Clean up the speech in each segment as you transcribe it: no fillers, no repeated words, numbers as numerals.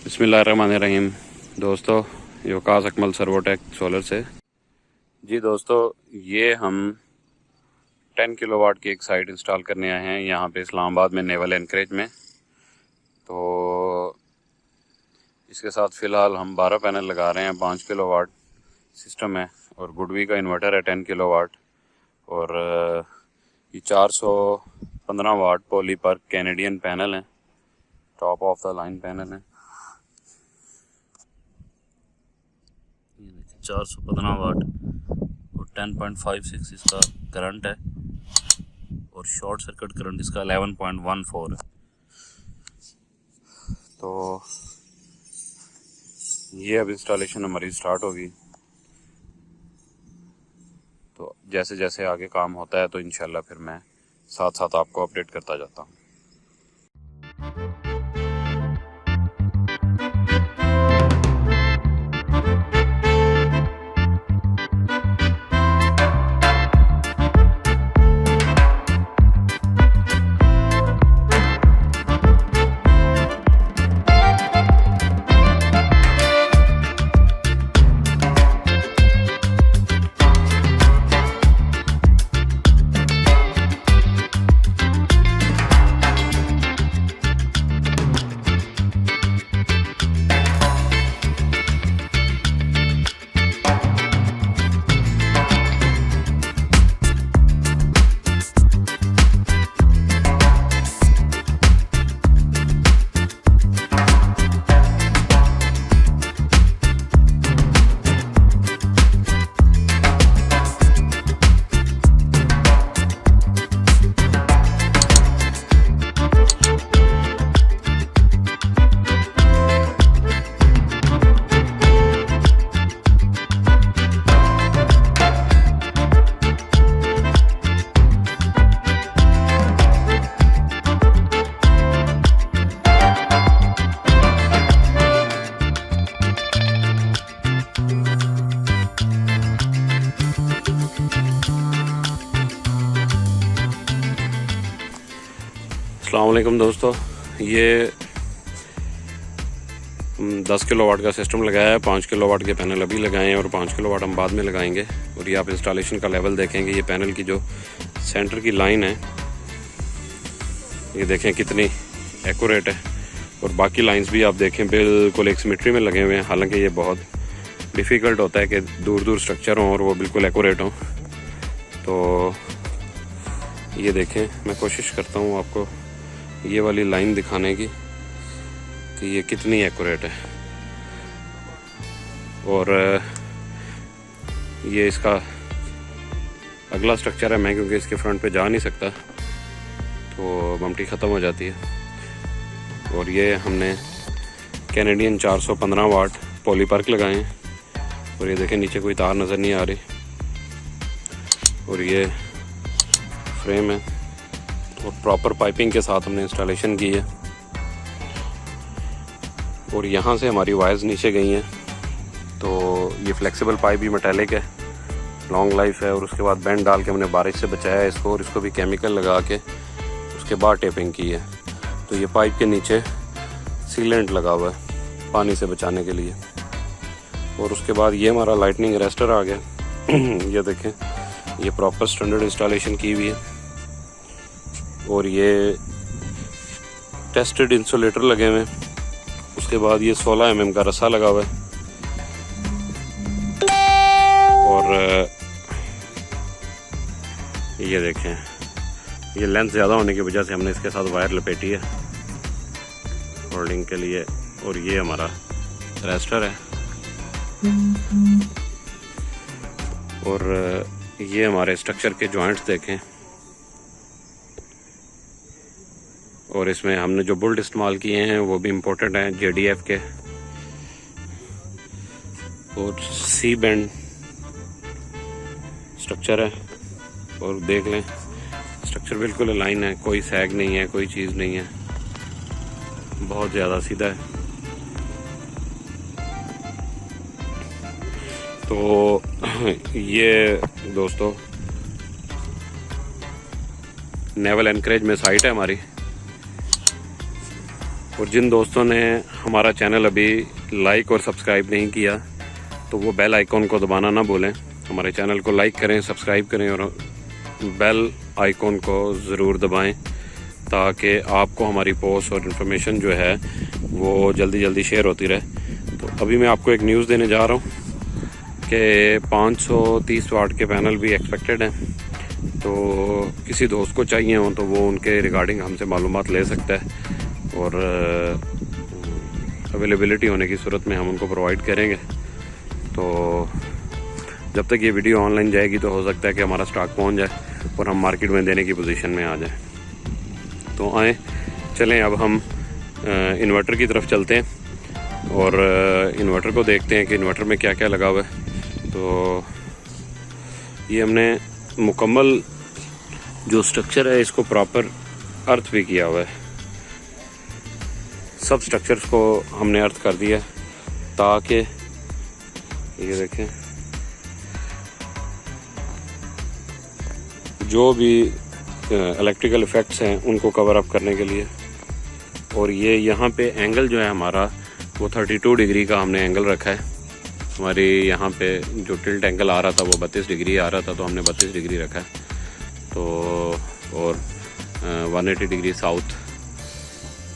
बिस्मिल्लाहिर्रहमानिर्रहीम। दोस्तों, ये वकास अकमल सर्वोटेक सोलर से जी। दोस्तों, ये हम 10 किलोवाट की एक साइट इंस्टॉल करने आए हैं यहाँ पे इस्लामाबाद में, नेवल एनकरेज में। तो इसके साथ फ़िलहाल हम 12 पैनल लगा रहे हैं। 5 किलोवाट सिस्टम है और गुडवी का इन्वर्टर है 10 किलोवाट, और ये 415 वाट पॉली पर कैनेडियन पैनल है, top of the line panel है। 415 वाट और 10.56 इसका करंट है, और शॉर्ट सर्किट करंट इसका 11.14 है। तो ये अब इंस्टॉलेशन हमारी स्टार्ट होगी। तो जैसे जैसे आगे काम होता है तो इंशाल्लाह फिर मैं साथ साथ आपको अपडेट करता जाता हूँ। अस्सलाम वालेकुम दोस्तों, ये 10 किलोवाट का सिस्टम लगाया है। 5 किलोवाट के पैनल अभी लगाए हैं और 5 किलोवाट हम बाद में लगाएंगे। और ये आप इंस्टॉलेशन का लेवल देखेंगे। ये पैनल की जो सेंटर की लाइन है, ये देखें कितनी एक्यूरेट है, और बाकी लाइंस भी आप देखें बिल्कुल एक सिमेट्री में लगे हुए हैं। हालांकि ये बहुत डिफ़िकल्ट होता है कि दूर दूर स्ट्रक्चर हों और वो बिल्कुल एक्यूरेट हों। तो ये देखें, मैं कोशिश करता हूँ आपको ये वाली लाइन दिखाने की कि ये कितनी एक्यूरेट है। और ये इसका अगला स्ट्रक्चर है। मैं क्योंकि इसके फ्रंट पे जा नहीं सकता तो ममटी ख़त्म हो जाती है। और ये हमने कैनेडियन 415 वाट पॉली पर्क लगाए हैं। और ये देखें, नीचे कोई तार नज़र नहीं आ रही। और ये फ्रेम है और प्रॉपर पाइपिंग के साथ हमने इंस्टॉलेशन की है। और यहाँ से हमारी वायर्स नीचे गई हैं। तो ये फ्लेक्सिबल पाइप भी मेटालिक है, लॉन्ग लाइफ है। और उसके बाद बैंड डाल के हमने बारिश से बचाया है इसको, और इसको भी केमिकल लगा के उसके बाद टेपिंग की है। तो ये पाइप के नीचे सीलेंट लगा हुआ है पानी से बचाने के लिए। और उसके बाद ये हमारा लाइटनिंग अरेस्टर आ गया। ये देखें, ये प्रॉपर स्टैंडर्ड इंस्टॉलेशन की हुई है। और ये टेस्टेड इंसुलेटर लगे हुए हैं। उसके बाद ये 16 mm का रस्सा लगा हुआ है। और ये देखें, ये लेंथ ज़्यादा होने की वजह से हमने इसके साथ वायर लपेटी है होल्डिंग के लिए। और ये हमारा रेस्टर है। और ये हमारे स्ट्रक्चर के जॉइंट्स देखें। और इसमें हमने जो बोल्ट इस्तेमाल किए हैं वो भी इम्पोर्टेंट हैं, JDF के। और सी बैंड स्ट्रक्चर है। और देख लें, स्ट्रक्चर बिल्कुल अलाइन है, कोई सैग नहीं है, कोई चीज़ नहीं है, बहुत ज़्यादा सीधा है। तो ये दोस्तों नेवल एनकरेज में साइट है हमारी। और जिन दोस्तों ने हमारा चैनल अभी लाइक और सब्सक्राइब नहीं किया तो वो बेल आइकॉन को दबाना ना भूलें। हमारे चैनल को लाइक करें, सब्सक्राइब करें और बेल आइकॉन को ज़रूर दबाएं ताकि आपको हमारी पोस्ट और इन्फॉर्मेशन जो है वो जल्दी जल्दी शेयर होती रहे। तो अभी मैं आपको एक न्यूज़ देने जा रहा हूँ कि 530 वाट के पैनल भी एक्सपेक्टेड हैं। तो किसी दोस्त को चाहिए हो तो वो उनके रिगार्डिंग हमसे मालूमात ले सकता है और अवेलेबिलिटी होने की सूरत में हम उनको प्रोवाइड करेंगे। तो जब तक ये वीडियो ऑनलाइन जाएगी तो हो सकता है कि हमारा स्टॉक पहुंच जाए और हम मार्केट में देने की पोजीशन में आ जाए। तो आए चलें अब हम इन्वर्टर की तरफ चलते हैं और इन्वर्टर को देखते हैं कि इन्वर्टर में क्या क्या लगा हुआ है। तो ये हमने मुकम्मल जो स्ट्रक्चर है इसको प्रॉपर अर्थ भी किया हुआ है। सब स्ट्रक्चर्स को हमने अर्थ कर दिया ताकि ये देखें जो भी इलेक्ट्रिकल इफ़ेक्ट्स हैं उनको कवर अप करने के लिए। और ये यहाँ पे एंगल जो है हमारा वो 32 डिग्री का हमने एंगल रखा है। हमारी यहाँ पे जो टिल्ट एंगल आ रहा था वो 32 डिग्री आ रहा था तो हमने 32 डिग्री रखा है। तो और 180 डिग्री साउथ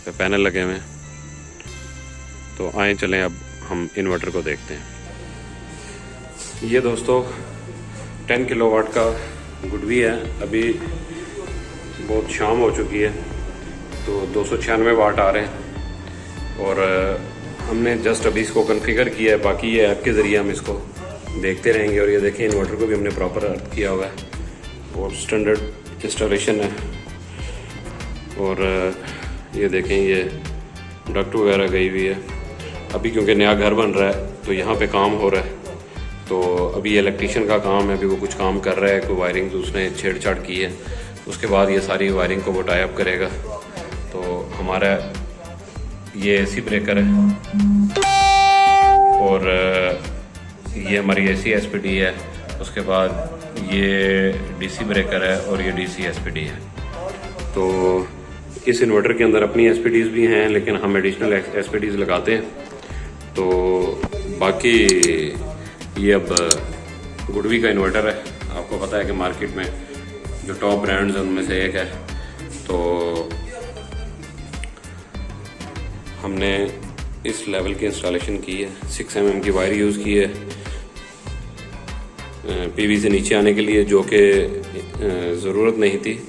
पे पैनल लगे हुए हैं। तो आए चलें अब हम इन्वर्टर को देखते हैं। ये दोस्तों 10 किलोवाट का गुडवी है। अभी बहुत शाम हो चुकी है तो 296 वाट आ रहे हैं और हमने जस्ट अभी इसको कॉन्फ़िगर किया है। बाकी ये ऐप के ज़रिए हम इसको देखते रहेंगे। और ये देखें इन्वर्टर को भी हमने प्रॉपर अर्थ किया हुआ है और स्टैंडर्ड इंस्टॉलेशन है। और ये देखें ये डक्ट वगैरह गई हुई है। अभी क्योंकि नया घर बन रहा है तो यहाँ पे काम हो रहा है तो अभी इलेक्ट्रीशियन का काम है। अभी वो कुछ काम कर रहा है, कोई वायरिंग उसने छेड़छाड़ की है। उसके बाद ये सारी वायरिंग को वो टाई अप करेगा। तो हमारा ये एसी ब्रेकर है और ये हमारी एसी एसपीडी है। उसके बाद ये डीसी ब्रेकर है और ये डीसी एसपीडी है। तो इस इन्वर्टर के अंदर अपनी एसपीडीज भी हैं लेकिन हम एडिशनल एसपीडीज लगाते हैं। तो बाकी ये अब गुडवी का इन्वर्टर है। आपको पता है कि मार्केट में जो टॉप ब्रांड्स हैं उनमें से एक है। तो हमने इस लेवल की इंस्टॉलेशन की है। 6 mm की वायर यूज़ की है पीवी से नीचे आने के लिए, जो कि ज़रूरत नहीं थी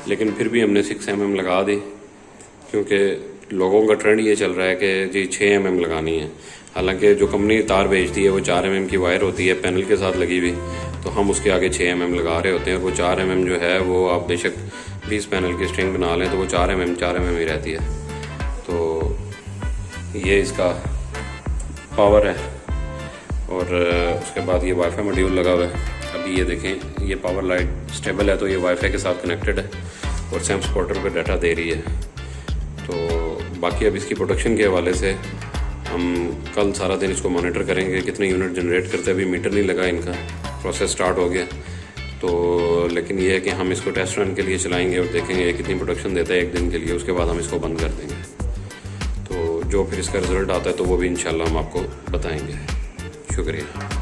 लेकिन फिर भी हमने 6 mm लगा दी क्योंकि लोगों का ट्रेंड ये चल रहा है कि जी 6 mm लगानी है। हालांकि जो कंपनी तार बेचती है वो 4 mm की वायर होती है पैनल के साथ लगी हुई, तो हम उसके आगे 6 mm लगा रहे होते हैं। वो 4 mm जो है वो आप बेशक 20 पैनल की स्ट्रिंग बना लें तो वो 4 mm ही रहती है। तो ये इसका पावर है और उसके बाद ये वाईफाई मॉड्यूल लगा हुआ है। अभी ये देखें ये पावर लाइट स्टेबल है तो ये वाईफाई के साथ कनेक्टेड है और सैम स्पॉटर पे डाटा दे रही है। तो बाकी अब इसकी प्रोडक्शन के हवाले से हम कल सारा दिन इसको मॉनिटर करेंगे कितने यूनिट जनरेट करते हैं। अभी मीटर नहीं लगा, इनका प्रोसेस स्टार्ट हो गया। तो लेकिन ये है कि हम इसको टेस्ट रन के लिए चलाएंगे और देखेंगे कितनी प्रोडक्शन देता है एक दिन के लिए। उसके बाद हम इसको बंद कर देंगे। तो जो फिर इसका रिज़ल्ट आता है तो वो भी इंशाल्लाह हम आपको बताएंगे। शुक्रिया।